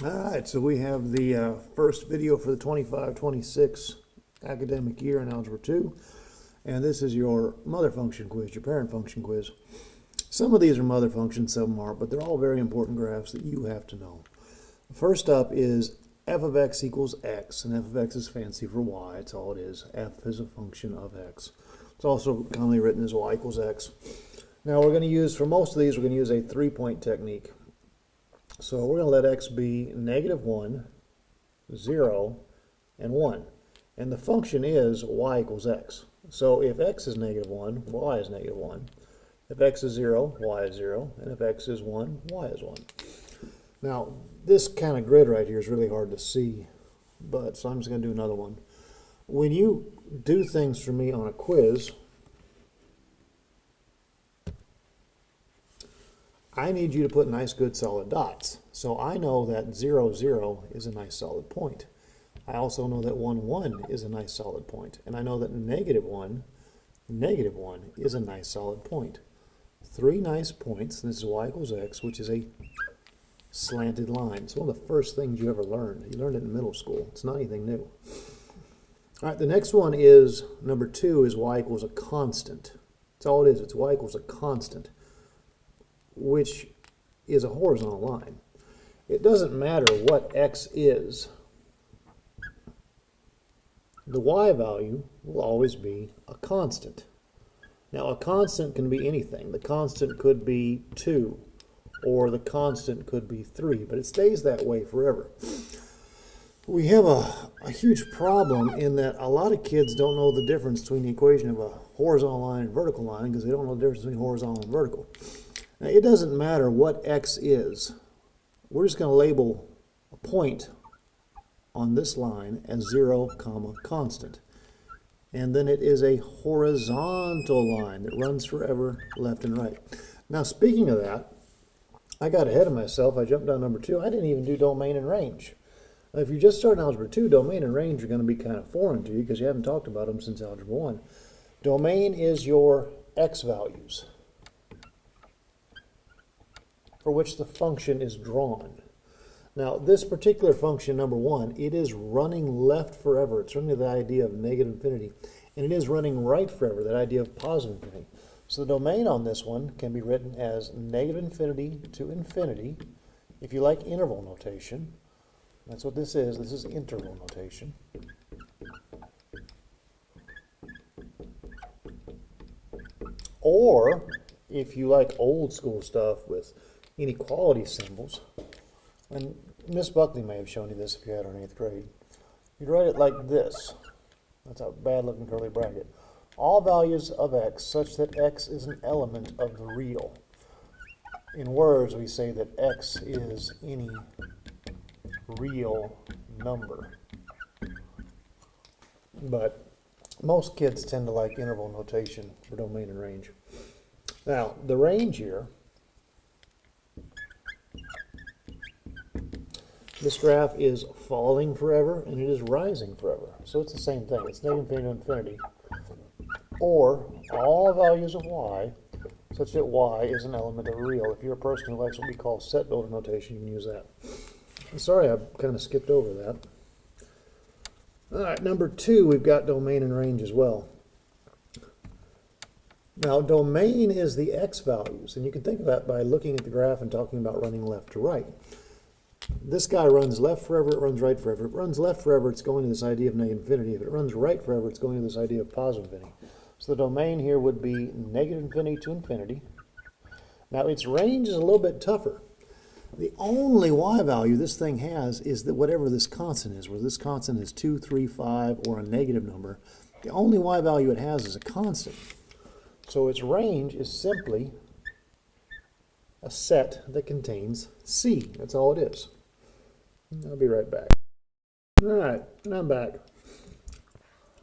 All right, so we have the first video for the 25-26 academic year in Algebra 2, and this is your mother function quiz, your parent function quiz. Some of these are mother functions, some aren't, but they're all very important graphs that you have to know. First up is f of x equals x, and f of x is fancy for y, that's all it is. F is a function of x. It's also commonly written as y equals x. Now we're going to use, for most of these, we're going to use a three-point technique. So we're going to let x be -1, 0, and 1. And the function is y equals x. So if x is -1, y is -1. If x is 0, y is 0. And if x is 1, y is 1. Now, this kind of grid right here is really hard to see, but so I'm just going to do another one. When you do things for me on a quiz, I need you to put nice, good, solid dots. So I know that 0, 0 is a nice, solid point. I also know that 1, 1 is a nice, solid point. And I know that -1, -1 is a nice, solid point. Three nice points. This is y equals x, which is a slanted line. It's one of the first things you ever learned. You learned it in middle school. It's not anything new. All right, the next one is, number 2, is y equals a constant. That's all it is. It's y equals a constant, which is a horizontal line. It doesn't matter what x is. The y value will always be a constant. Now, a constant can be anything. The constant could be 2, or the constant could be 3, but it stays that way forever. We have a huge problem in that a lot of kids don't know the difference between the equation of a horizontal line and vertical line because they don't know the difference between horizontal and vertical. Now, it doesn't matter what x is. We're just going to label a point on this line as 0, constant. And then it is a horizontal line that runs forever left and right. Now, speaking of that, I got ahead of myself. I jumped down number 2. I didn't even do domain and range. Now, if you're just starting Algebra 2, domain and range are going to be kind of foreign to you because you haven't talked about them since Algebra 1. Domain is your x values for which the function is drawn. Now, this particular function, number 1, it is running left forever. It's running the idea of negative infinity. And it is running right forever, that idea of positive infinity. So the domain on this one can be written as negative infinity to infinity. If you like interval notation, that's what this is. This is interval notation. Or, if you like old school stuff with inequality symbols, and Miss Buckley may have shown you this if you had her in 8th grade. You'd write it like this. That's a bad-looking curly bracket. All values of x such that x is an element of the real. In words, we say that x is any real number. But most kids tend to like interval notation for domain and range. Now, the range here, this graph is falling forever and it is rising forever. So it's the same thing. It's negative infinity to infinity. Or all values of y such that y is an element of real. If you're a person who likes what we call set builder notation, you can use that. Sorry, I kind of skipped over that. All right, number 2, we've got domain and range as well. Now, domain is the x values, and you can think of that by looking at the graph and talking about running left to right. This guy runs left forever, it runs right forever. If it runs left forever, it's going to this idea of negative infinity. If it runs right forever, it's going to this idea of positive infinity. So the domain here would be negative infinity to infinity. Now, its range is a little bit tougher. The only y value this thing has is that whatever this constant is, whether this constant is 2, 3, 5, or a negative number, the only y value it has is a constant. So its range is simply a set that contains C. That's all it is. I'll be right back. All right, and I'm back.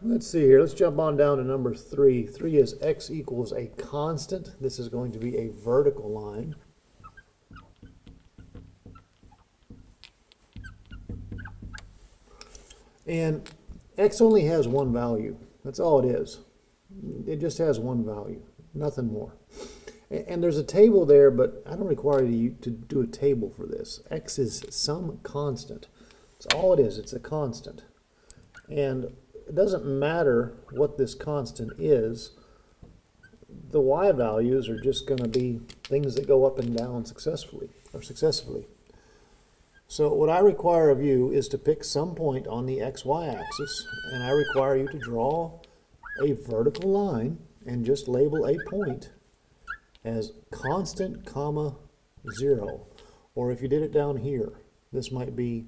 Let's see here. Let's jump on down to number 3. 3 is x equals a constant. This is going to be a vertical line. And x only has one value. That's all it is. It just has one value, nothing more. And there's a table there, but I don't require you to do a table for this. X is some constant. That's all it is. It's a constant. And it doesn't matter what this constant is. The y values are just going to be things that go up and down successively. So what I require of you is to pick some point on the xy axis, and I require you to draw a vertical line and just label a point as constant, comma, 0. Or if you did it down here, this might be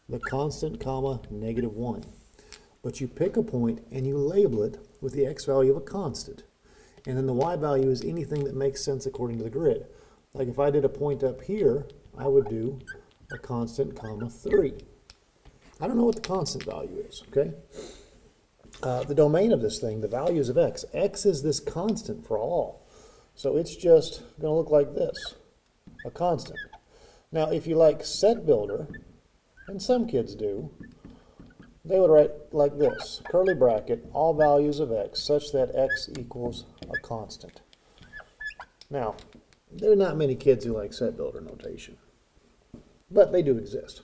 the constant, comma, -1. But you pick a point and you label it with the x value of a constant. And then the y value is anything that makes sense according to the grid. Like if I did a point up here, I would do a constant, comma, 3. I don't know what the constant value is, okay? The domain of this thing, the values of x. X is this constant for all. So it's just going to look like this, a constant. Now, if you like set builder, and some kids do, they would write like this, curly bracket, all values of x, such that x equals a constant. Now, there are not many kids who like set builder notation, but they do exist.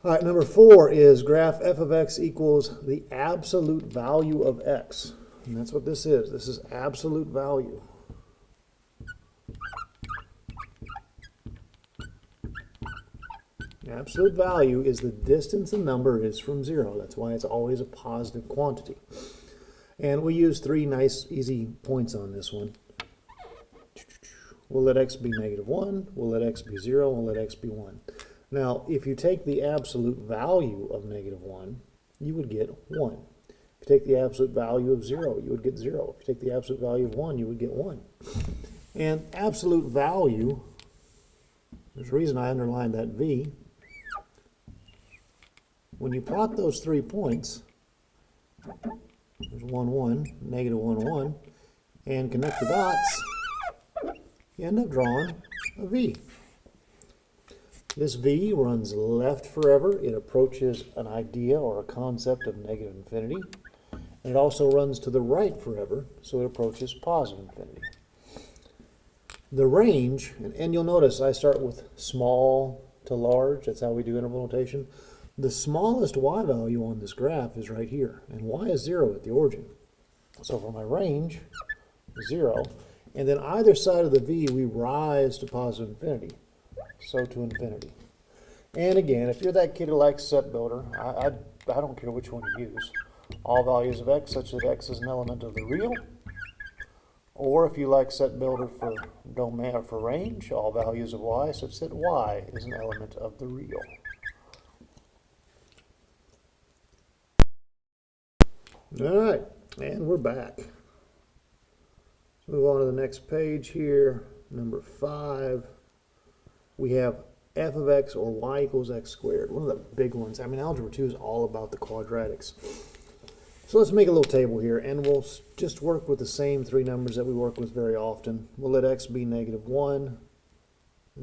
All right, number 4 is graph f of x equals the absolute value of x. And that's what this is. This is absolute value. The absolute value is the distance a number is from 0. That's why it's always a positive quantity. And we use 3 nice, easy points on this one. We'll let x be -1, we'll let x be 0, we'll let x be 1. Now, if you take the absolute value of -1, you would get 1. If you take the absolute value of 0, you would get 0. If you take the absolute value of 1, you would get 1. And absolute value, there's a reason I underlined that V. When you plot those 3 points, there's 1, 1, -1, 1, and connect the dots, you end up drawing a V. This V runs left forever. It approaches an idea or a concept of negative infinity. And it also runs to the right forever, so it approaches positive infinity. The range, and you'll notice I start with small to large. That's how we do interval notation. The smallest y value on this graph is right here, and y is 0 at the origin. So for my range, 0, and then either side of the V we rise to positive infinity, so to infinity. And again, if you're that kid who likes set builder, I don't care which one you use. All values of x such that x is an element of the real, or if you like set builder for domain or for range, all values of y such that y is an element of the real. All right, and we're back. Let's move on to the next page here, number 5. We have f of x or y equals x squared, one of the big ones. I mean, Algebra 2 is all about the quadratics. So let's make a little table here, and we'll just work with the same 3 numbers that we work with very often. We'll let x be -1,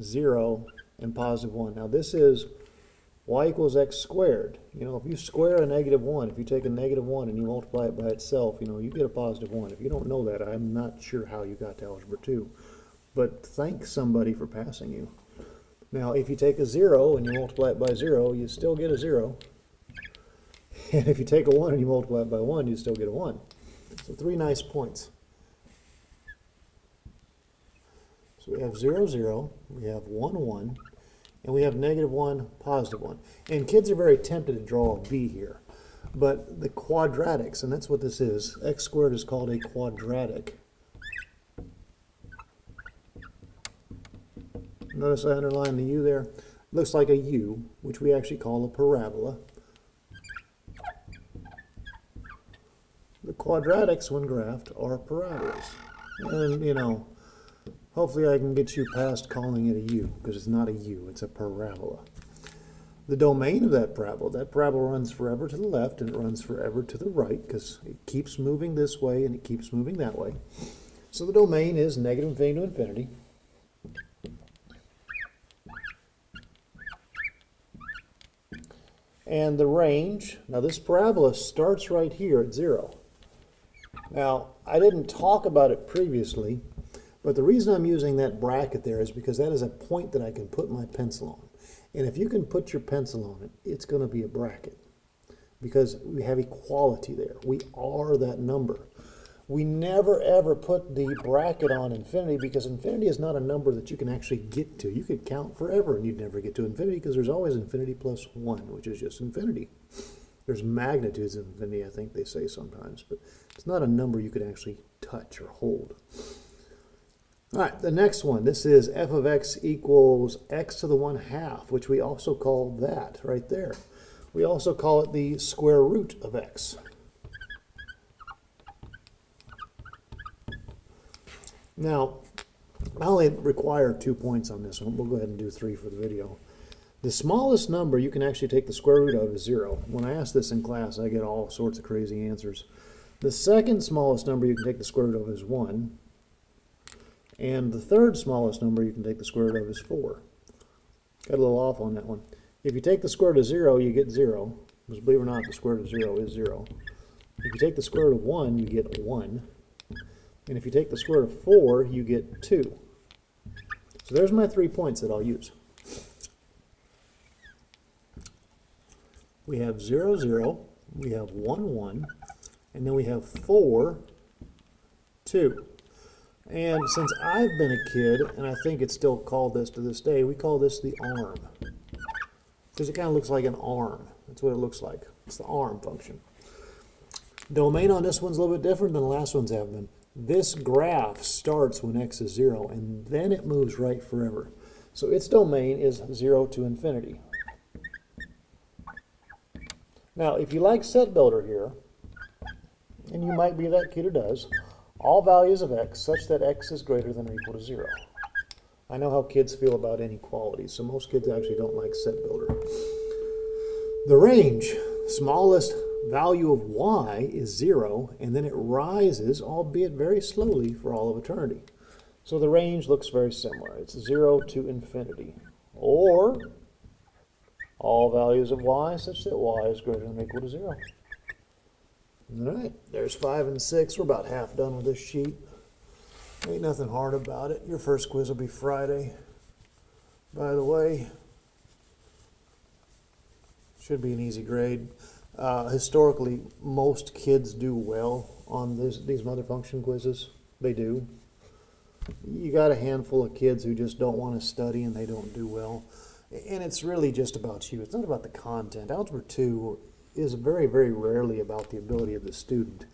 0, and +1. Now this is y equals x squared. You know, if you square a -1, if you take a -1 and you multiply it by itself, you know, you get a +1. If you don't know that, I'm not sure how you got to Algebra 2. But thank somebody for passing you. Now, if you take a 0 and you multiply it by 0, you still get a 0. And if you take a 1 and you multiply it by 1, you still get a 1. So 3 nice points. So we have 0, 0, we have 1, 1, and we have -1, +1. And kids are very tempted to draw a V here. But the quadratics, and that's what this is, x squared is called a quadratic. Notice I underlined the U there. It looks like a U, which we actually call a parabola. The quadratics, when graphed, are parabolas. And, you know, hopefully I can get you past calling it a U, because it's not a U, it's a parabola. The domain of that parabola runs forever to the left, and it runs forever to the right, because it keeps moving this way and it keeps moving that way. So the domain is negative infinity to infinity. And the range, now this parabola starts right here at 0. Now, I didn't talk about it previously, But the reason I'm using that bracket there is because that is a point that I can put my pencil on. And if you can put your pencil on it, it's going to be a bracket because we have equality there. We are that number. We never ever put the bracket on infinity because infinity is not a number that you can actually get to. You could count forever and you'd never get to infinity because there's always infinity plus 1, which is just infinity. There's magnitudes of infinity, I think they say sometimes, but it's not a number you could actually touch or hold. All right, the next one, this is f of x equals x to the 1/2, which we also call that right there. We also call it the square root of x. Now, I only require 2 points on this one. We'll go ahead and do 3 for the video. The smallest number you can actually take the square root of is 0. When I ask this in class, I get all sorts of crazy answers. The second smallest number you can take the square root of is 1. And the third smallest number you can take the square root of is 4. Got a little off on that one. If you take the square root of 0, you get 0. Because believe it or not, the square root of 0 is 0. If you take the square root of 1, you get 1. And if you take the square root of 4, you get 2. So there's my 3 points that I'll use. We have 0, 0, we have 1, 1, and then we have 4, 2. And since I've been a kid, and I think it's still called this to this day, we call this the arm. Because it kind of looks like an arm. That's what it looks like. It's the arm function. Domain on this one's a little bit different than the last ones have been. This graph starts when x is 0, and then it moves right forever. So its domain is 0 to infinity. Now, if you like set builder here, and you might be that kid who does, all values of x such that x is greater than or equal to 0. I know how kids feel about inequalities, so most kids actually don't like set builder. The range, smallest value of y is 0, and then it rises, albeit very slowly, for all of eternity. So the range looks very similar. It's 0 to infinity. Or all values of y such that y is greater than or equal to 0. All right, there's 5 and 6. We're about half done with this sheet. Ain't nothing hard about it. Your first quiz will be Friday. By the way, should be an easy grade. Historically, most kids do well on these mother function quizzes. They do. You got a handful of kids who just don't want to study and they don't do well. And it's really just about you. It's not about the content. Algebra II is very, very rarely about the ability of the student.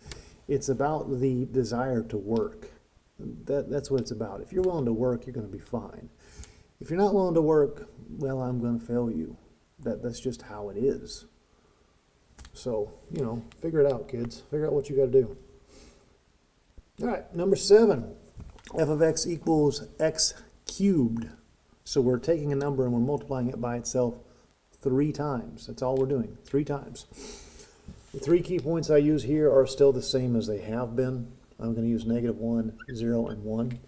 It's about the desire to work. That's what it's about. If you're willing to work, you're going to be fine. If you're not willing to work, well, I'm going to fail you. That's just how it is. So, figure it out, kids. Figure out what you got to do. All right, number 7. F of x equals x cubed. So we're taking a number and we're multiplying it by itself 3 times. That's all we're doing, 3 times. The 3 key points I use here are still the same as they have been. I'm going to use -1, 0, and 1.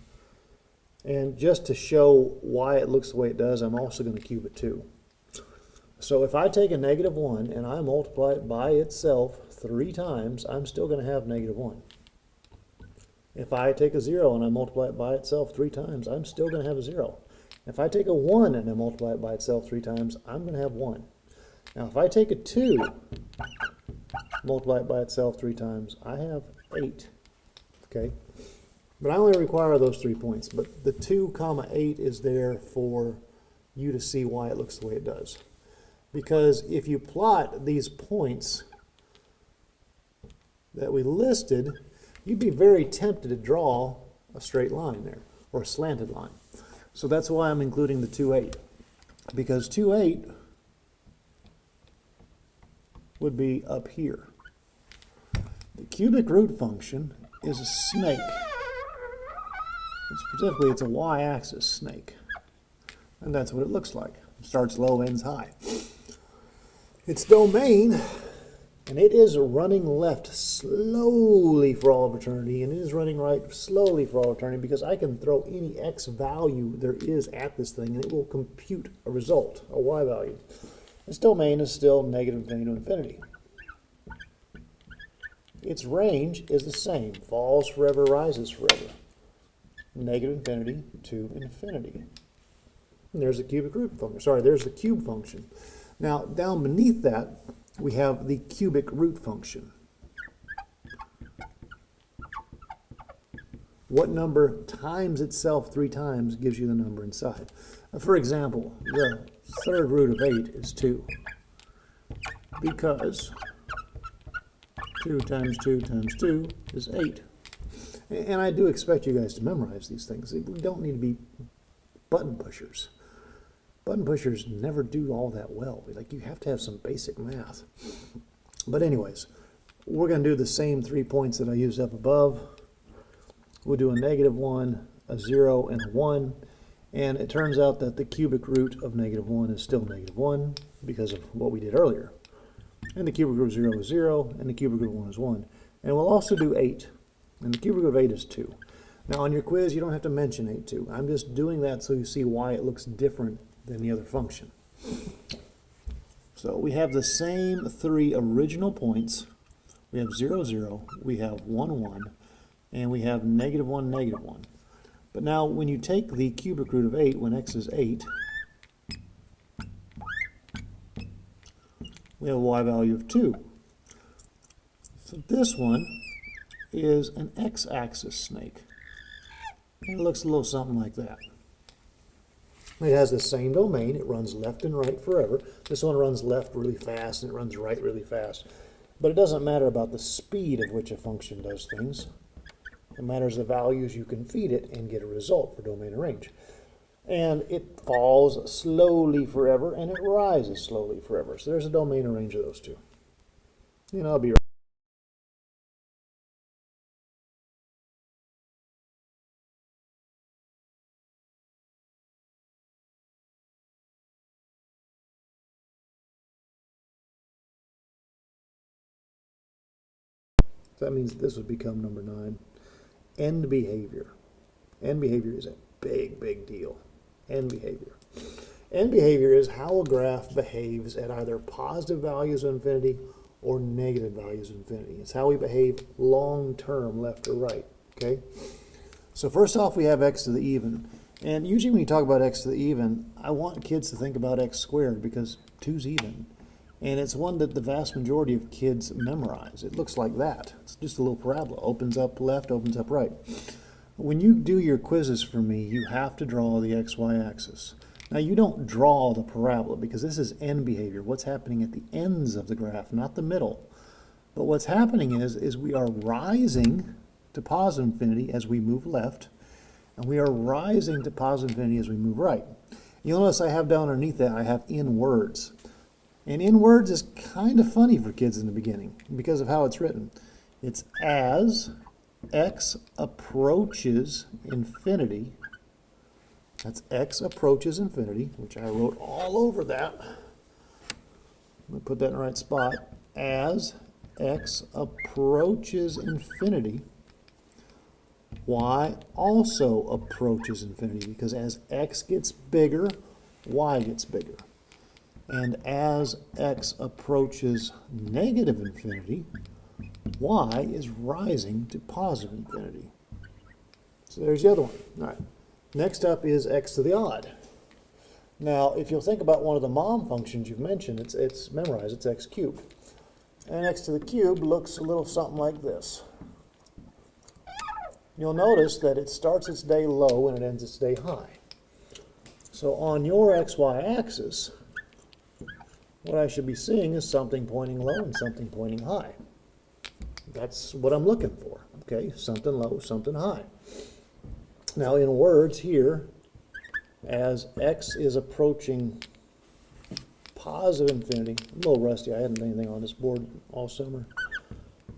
And just to show why it looks the way it does, I'm also going to cube it too. So if I take a -1 and I multiply it by itself 3 times, I'm still going to have -1. If I take a 0 and I multiply it by itself 3 times, I'm still going to have a 0. If I take a 1 and I multiply it by itself 3 times, I'm going to have 1. Now if I take a 2, multiply it by itself 3 times, I have 8. Okay? But I only require those 3 points. But the 2, 8 is there for you to see why it looks the way it does. Because if you plot these points that we listed, you'd be very tempted to draw a straight line there, or a slanted line. So that's why I'm including the 2, 8. Because 2, 8 would be up here. The cubic root function is a snake. Specifically, it's a y-axis snake. And that's what it looks like. It starts low, ends high. Its domain, and it is running left slowly for all of eternity, and it is running right slowly for all eternity, because I can throw any x value there is at this thing, and it will compute a result, a y value. Its domain is still -infinity to infinity. Its range is the same, falls forever, rises forever. negative infinity to infinity. And there's the cubic root function. Sorry, there's the cube function. Now, down beneath that, we have the cubic root function. What number times itself 3 times gives you the number inside? For example, the third root of 8 is 2, because 2 times 2 times 2 is 8. And I do expect you guys to memorize these things. We don't need to be button pushers. Button pushers never do all that well. Like, you have to have some basic math. But anyways, we're going to do the same 3 points that I used up above. We'll do a -1, a 0, and a 1. And it turns out that the cubic root of -1 is still -1 because of what we did earlier. And the cubic root of 0 is 0, and the cubic root of 1 is 1. And we'll also do 8. And the cubic root of 8 is 2. Now, on your quiz, you don't have to mention 8, 2. I'm just doing that so you see why it looks different than the other function. So we have the same 3 original points. We have 0, 0, we have 1, 1, and we have -1, -1. But now when you take the cubic root of 8 when x is 8, we have a y value of 2. So this one is an x-axis snake. And it looks a little something like that. It has the same domain. It runs left and right forever. This one runs left really fast and it runs right really fast. But it doesn't matter about the speed of which a function does things. It matters the values you can feed it and get a result for domain and range. And it falls slowly forever and it rises slowly forever. So there's a domain and range of those two. And I'll be right. So that means this would become number 9. End behavior. End behavior is a big, big deal. End behavior. End behavior is how a graph behaves at either positive values of infinity or negative values of infinity. It's how we behave long-term, left or right. Okay? So first off, we have x to the even. And usually when you talk about x to the even, I want kids to think about x squared because 2's even. And it's one that the vast majority of kids memorize. It looks like that. It's just a little parabola. Opens up left, opens up right. When you do your quizzes for me, you have to draw the xy axis. Now, you don't draw the parabola because this is end behavior. What's happening at the ends of the graph, not the middle. But what's happening is we are rising to positive infinity as we move left, and we are rising to positive infinity as we move right. You'll notice I have down underneath that, I have in words. And in words is kind of funny for kids in the beginning because of how it's written. It's as x approaches infinity. That's x approaches infinity, which I wrote all over that. I'm going to put that in the right spot. As x approaches infinity, y also approaches infinity because as x gets bigger, y gets bigger. And as x approaches negative infinity, y is rising to positive infinity. So there's the other one. All right. Next up is x to the odd. Now, if you'll think about one of the mom functions you've mentioned, it's memorized, it's x cubed. And x to the cube looks a little something like this. You'll notice that it starts its day low and it ends its day high. So on your xy axis, what I should be seeing is something pointing low and something pointing high. That's what I'm looking for, okay? Something low, something high. Now in words here, as x is approaching positive infinity, I'm a little rusty, I hadn't done anything on this board all summer.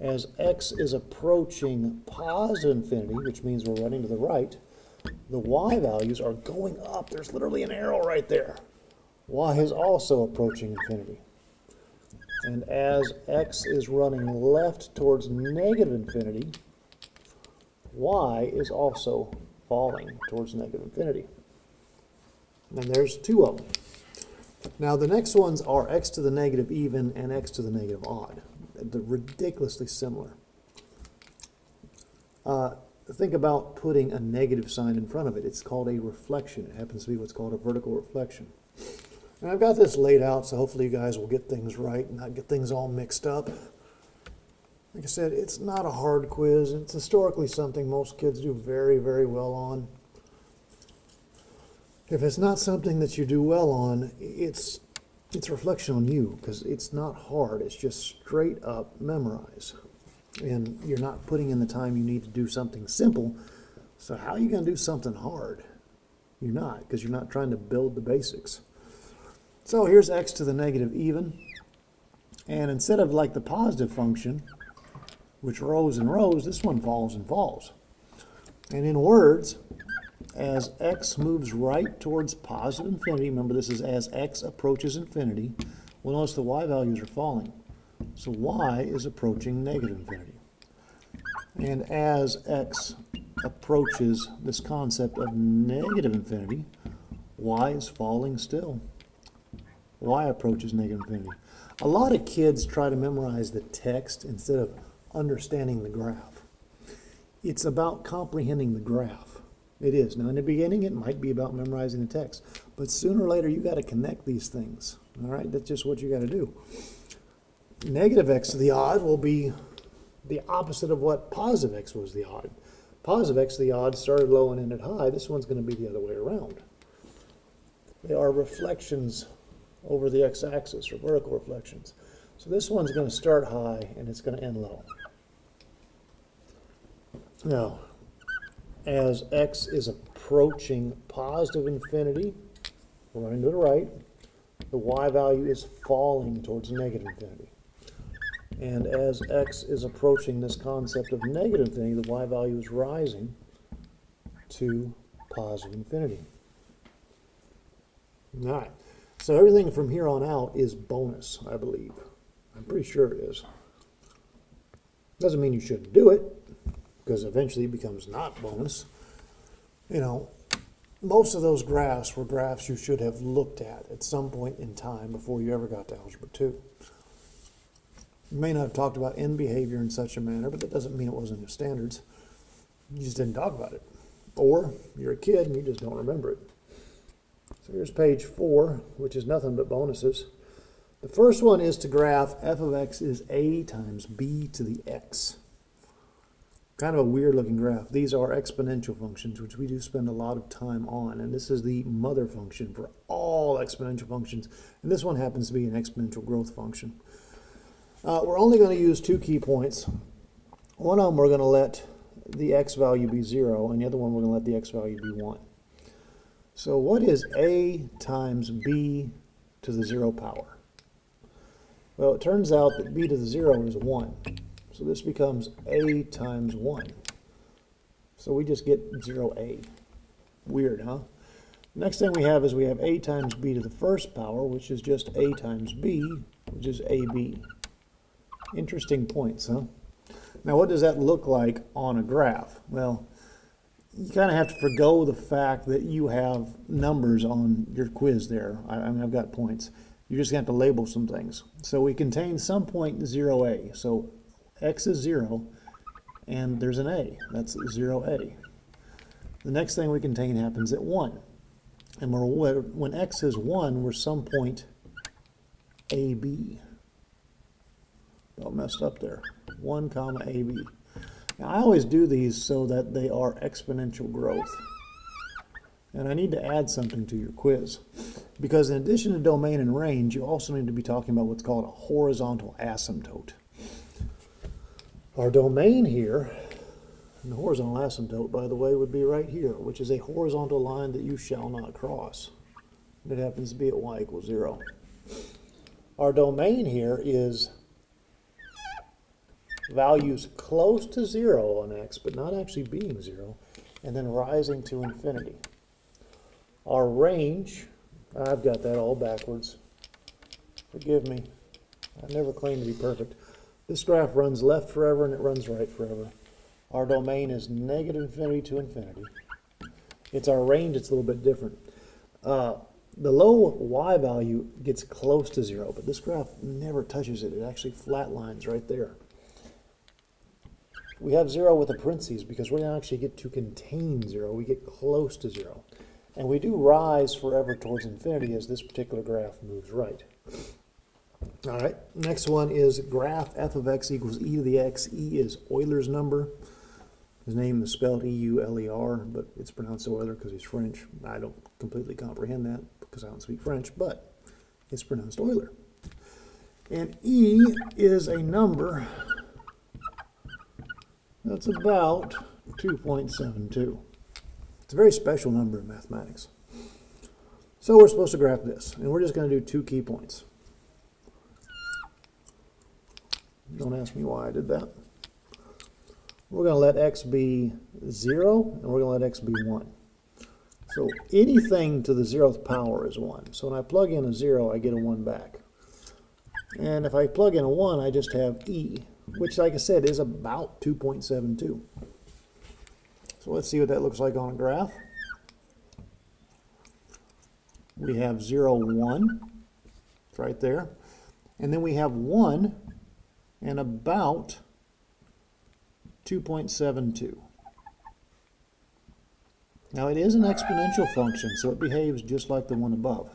As x is approaching positive infinity, which means we're running to the right, the y values are going up. There's literally an arrow right there. Y is also approaching infinity. And as x is running left towards negative infinity, y is also falling towards negative infinity. And there's 2 of them. Now the next ones are x to the negative even and x to the negative odd. They're ridiculously similar. think about putting a negative sign in front of it. It's called a reflection. It happens to be what's called a vertical reflection. And I've got this laid out, so hopefully you guys will get things right and not get things all mixed up. Like I said, it's not a hard quiz. It's historically something most kids do very, very well on. If it's not something that you do well on, it's a reflection on you, because it's not hard. It's just straight up memorize. And you're not putting in the time you need to do something simple. So how are you going to do something hard? You're not, because you're not trying to build the basics. So here's x to the negative even. And instead of like the positive function, which rows and rows, this one falls and falls. And in words, as x moves right towards positive infinity, remember this is as x approaches infinity, well, notice the y values are falling. So y is approaching negative infinity. And as x approaches this concept of negative infinity, y is falling still. Y approaches negative infinity. A lot of kids try to memorize the text instead of understanding the graph. It's about comprehending the graph. It is. Now in the beginning it might be about memorizing the text, but sooner or later you got to connect these things. All right, that's just what you got to do. Negative x to the odd will be the opposite of what positive x was the odd. Positive x to the odd started low and ended high. This one's going to be the other way around. They are reflections over the x-axis, or vertical reflections. So this one's going to start high and it's going to end low. Now, as x is approaching positive infinity, running to the right, the y value is falling towards negative infinity. And as x is approaching this concept of negative infinity, the y value is rising to positive infinity. All right. So everything from here on out is bonus, I believe. I'm pretty sure it is. Doesn't mean you shouldn't do it, because eventually it becomes not bonus. You know, most of those graphs were graphs you should have looked at some point in time before you ever got to Algebra II. You may not have talked about end behavior in such a manner, but that doesn't mean it wasn't in the standards. You just didn't talk about it. Or you're a kid and you just don't remember it. So here's page 4, which is nothing but bonuses. The first one is to graph f of x is a times b to the x. Kind of a weird looking graph. These are exponential functions, which we do spend a lot of time on. And this is the mother function for all exponential functions. And this one happens to be an exponential growth function. We're only going to use 2 key points. One of them we're going to let the x value be 0, and the other one we're going to let the x value be 1. So what is a times b to the 0 power? Well, it turns out that b to the 0 is 1. So this becomes a times 1. So we just get 0a. Weird, huh? Next thing we have is we have a times b to the first power, which is just a times b, which is ab. Interesting points, huh? Now what does that look like on a graph? Well, you kind of have to forgo the fact that you have numbers on your quiz there. I mean, I've got points. You're just going to have to label some things. So we contain some point 0a. So x is 0, and there's an a. That's 0a. The next thing we contain happens at 1. And when x is 1, we're some point ab. All messed up there. 1 comma ab. Now, I always do these so that they are exponential growth. And I need to add something to your quiz. Because in addition to domain and range, you also need to be talking about what's called a horizontal asymptote. Our domain here, and the horizontal asymptote, by the way, would be right here, which is a horizontal line that you shall not cross. And it happens to be at y equals 0. Our domain here is values close to 0 on x, but not actually being 0, and then rising to infinity. Our range, I've got that all backwards. Forgive me. I never claim to be perfect. This graph runs left forever and it runs right forever. Our domain is negative infinity to infinity. It's our range, it's a little bit different. The low y value gets close to 0, but this graph never touches it. It actually flat lines right there. We have 0 with the parentheses because we don't actually get to contain 0. We get close to 0. And we do rise forever towards infinity as this particular graph moves right. All right, next one is graph f of x equals e to the x. E is Euler's number. His name is spelled E-U-L-E-R, but it's pronounced Euler because he's French. I don't completely comprehend that because I don't speak French, but it's pronounced Euler. And E is a number that's about 2.72. It's a very special number in mathematics. So we're supposed to graph this, and we're just going to do 2 key points. Don't ask me why I did that. We're going to let x be 0, and we're going to let x be 1. So anything to the 0th power is 1. So when I plug in a 0, I get a 1 back. And if I plug in a 1, I just have e, which, like I said, is about 2.72. So let's see what that looks like on a graph. We have 0, 1. It's right there. And then we have 1 and about 2.72. Now it is an exponential function, so it behaves just like the one above.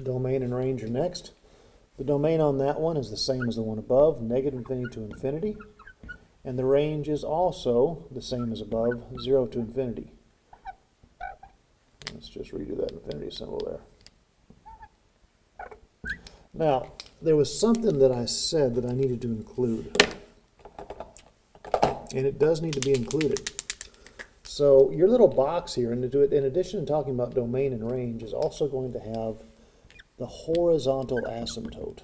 Domain and range are next. The domain on that one is the same as the one above, negative infinity to infinity. And the range is also the same as above, 0 to infinity. Let's just redo that infinity symbol there. Now, there was something that I said that I needed to include. And it does need to be included. So your little box here, in addition to talking about domain and range, is also going to have the horizontal asymptote.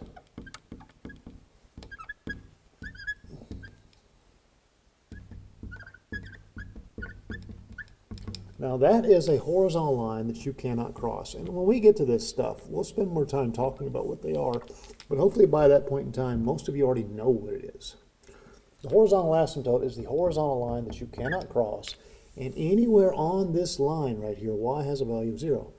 Now that is a horizontal line that you cannot cross. And when we get to this stuff, we'll spend more time talking about what they are. But hopefully by that point in time, most of you already know what it is. The horizontal asymptote is the horizontal line that you cannot cross, and anywhere on this line right here, y has a value of 0.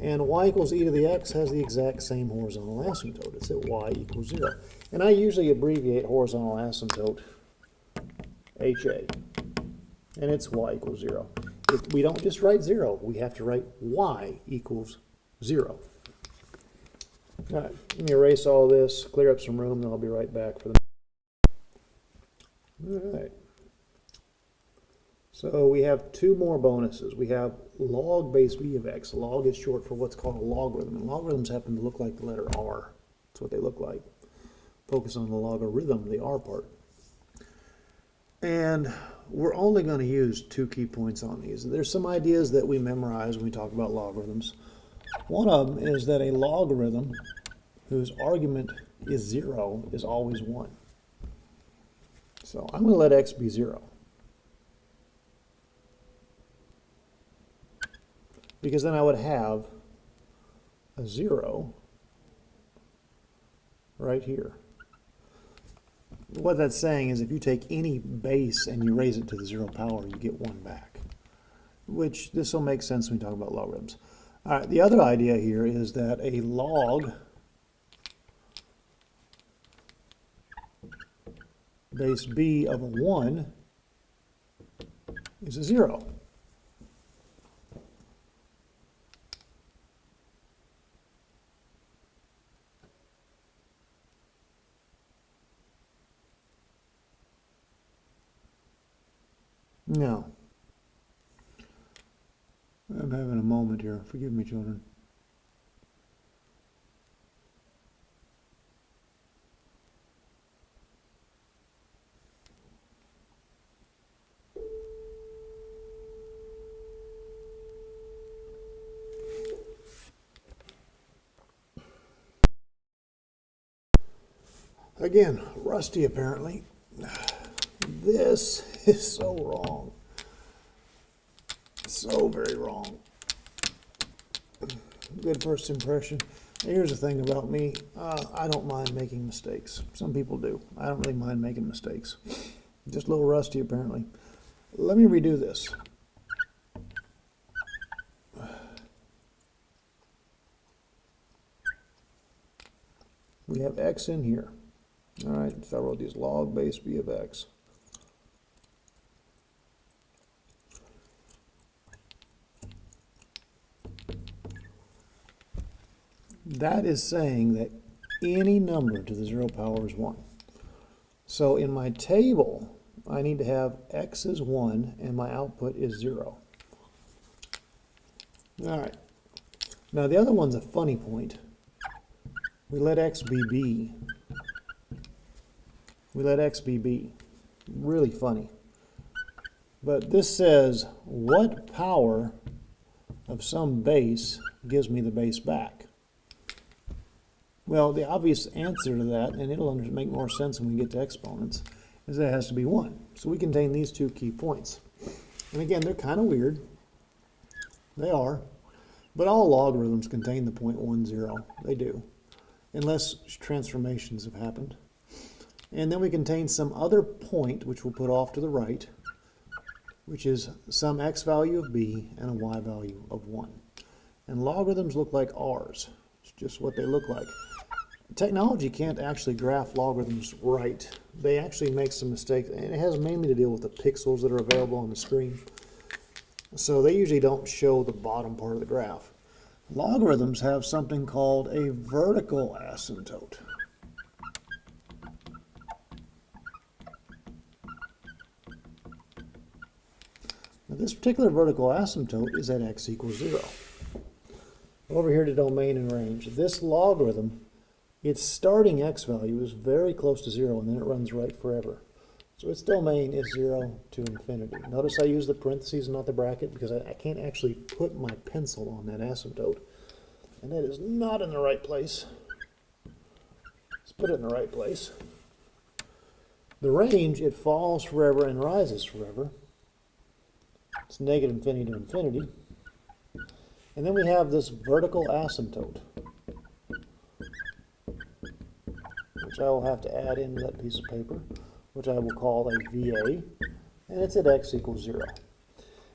And y equals e to the x has the exact same horizontal asymptote. It's at y equals 0. And I usually abbreviate horizontal asymptote HA, and it's y equals 0. If we don't just write 0, we have to write y equals 0. All right, let me erase all this, clear up some room, and I'll be right back for the All right. So we have 2 more bonuses. We have log base b of x. Log is short for what's called a logarithm. And logarithms happen to look like the letter R. That's what they look like. Focus on the logarithm, the R part. And we're only going to use 2 key points on these. There's some ideas that we memorize when we talk about logarithms. One of them is that a logarithm whose argument is 0 is always 1. So I'm going to let x be 0. Because then I would have a 0 right here. What that's saying is if you take any base and you raise it to the 0 power, you get 1 back. Which this will make sense when we talk about logarithms. All right, the other idea here is that a log base b of a 1 is a 0. Now, I'm having a moment here. Forgive me, children. Again, rusty apparently. This is so wrong. So very wrong. Good first impression. Here's the thing about me. I don't mind making mistakes. Some people do. I don't really mind making mistakes. Just a little rusty apparently. Let me redo this. We have x in here. All right, so I wrote these log base b of x. That is saying that any number to the 0 power is 1. So in my table, I need to have x is 1 and my output is 0. All right. Now the other one's a funny point. We let x be b. We let x be b. Really funny. But this says, what power of some base gives me the base back? Well, the obvious answer to that, and it'll make more sense when we get to exponents, is that it has to be 1. So we contain these two key points. And again, they're kind of weird. They are. But all logarithms contain the point 1, 0. They do. Unless transformations have happened. And then we contain some other point, which we'll put off to the right, which is some x value of b and a y value of 1. And logarithms look like r's. It's just what they look like. Technology can't actually graph logarithms right. They actually make some mistakes, and it has mainly to deal with the pixels that are available on the screen. So they usually don't show the bottom part of the graph. Logarithms have something called a vertical asymptote. Now this particular vertical asymptote is at x equals 0. Over here to domain and range. This logarithm, its starting x value is very close to 0, and then it runs right forever. So its domain is 0 to infinity. Notice I use the parentheses and not the bracket because I can't actually put my pencil on that asymptote. And that is not in the right place. Let's put it in the right place. The range, it falls forever and rises forever. It's negative infinity to infinity. And then we have this vertical asymptote, which I will have to add into that piece of paper, which I will call a VA, and it's at x equals 0.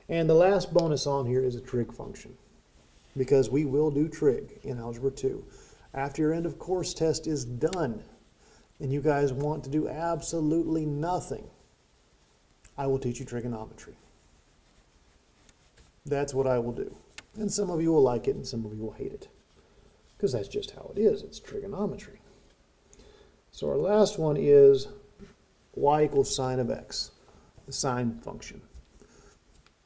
And the last bonus on here is a trig function, because we will do trig in Algebra 2. After your end of course test is done, and you guys want to do absolutely nothing, I will teach you trigonometry. That's what I will do. And some of you will like it and some of you will hate it, because that's just how it is. It's trigonometry. So our last one is y equals sine of x, the sine function.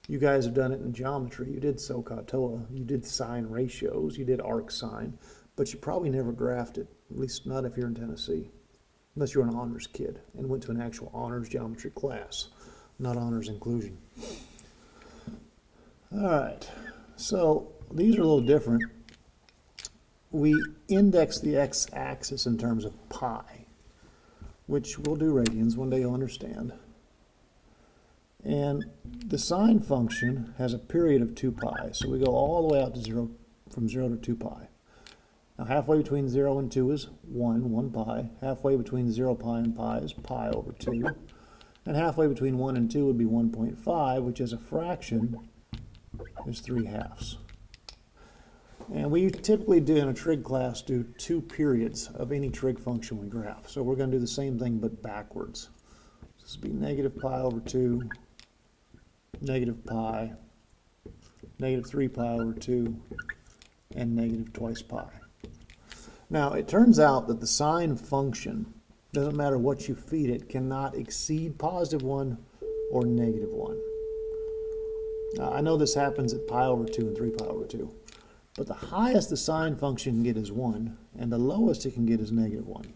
You guys have done it in geometry. You did SOHCAHTOA, you did sine ratios, you did arc sine, but you probably never graphed it, at least not if you're in Tennessee, unless you're an honors kid and went to an actual honors geometry class, not honors inclusion. All right, so these are a little different. We index the x-axis in terms of pi, which we'll do radians. One day you'll understand. And the sine function has a period of 2 pi, so we go all the way out to 0, from 0 to 2 pi. Now halfway between 0 and 2 is 1 pi. Halfway between 0 pi and pi is pi over 2. And halfway between 1 and 2 would be 1.5, which as a fraction is 3/2. And we typically do in a trig class do 2 periods of any trig function we graph. So we're going to do the same thing but backwards. This would be negative pi over 2, negative pi, negative 3 pi over 2, and negative twice pi. Now it turns out that the sine function, doesn't matter what you feed it, cannot exceed positive 1 or negative 1. Now, I know this happens at pi over 2 and 3 pi over 2. But the highest the sine function can get is 1, and the lowest it can get is negative 1.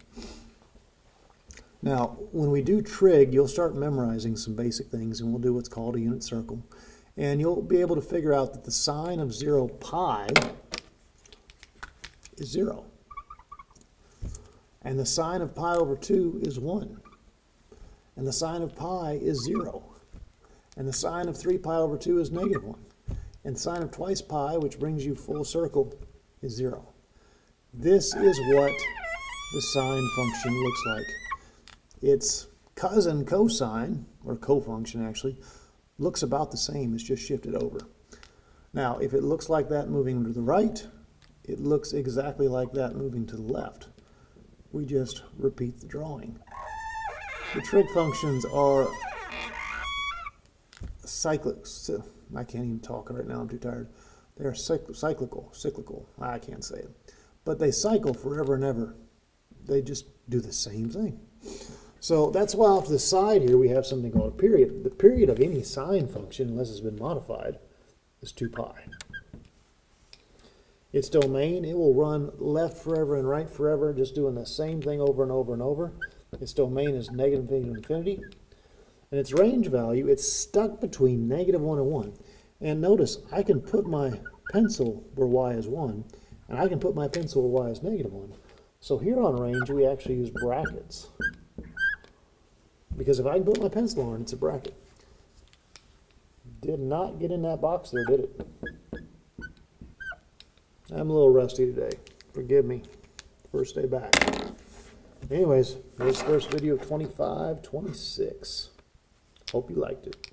Now, when we do trig, you'll start memorizing some basic things, and we'll do what's called a unit circle. And you'll be able to figure out that the sine of 0 pi is 0. And the sine of pi over 2 is 1. And the sine of pi is 0. And the sine of 3 pi over 2 is negative 1. And sine of twice pi, which brings you full circle, is 0. This is what the sine function looks like. Its cousin cosine, or cofunction actually, looks about the same. It's just shifted over. Now, if it looks like that moving to the right, it looks exactly like that moving to the left. we just repeat the drawing. The trig functions are cyclic. I can't even talk right now, I'm too tired. They're cyclical. I can't say it. But they cycle forever and ever. They just do the same thing. So that's why off to the side here we have something called a period. The period of any sine function, unless it's been modified, is 2 pi. Its domain, it will run left forever and right forever, just doing the same thing over and over and over. Its domain is negative infinity to infinity. And its range value, it's stuck between -1 and 1. And notice, I can put my pencil where y is 1, and I can put my pencil where y is -1. So here on range, we actually use brackets. Because if I can put my pencil on, it's a bracket. Did not get in that box there, did it? I'm a little rusty today. Forgive me. First day back. Anyways, here's the first video of 25, 26. Hope you liked it.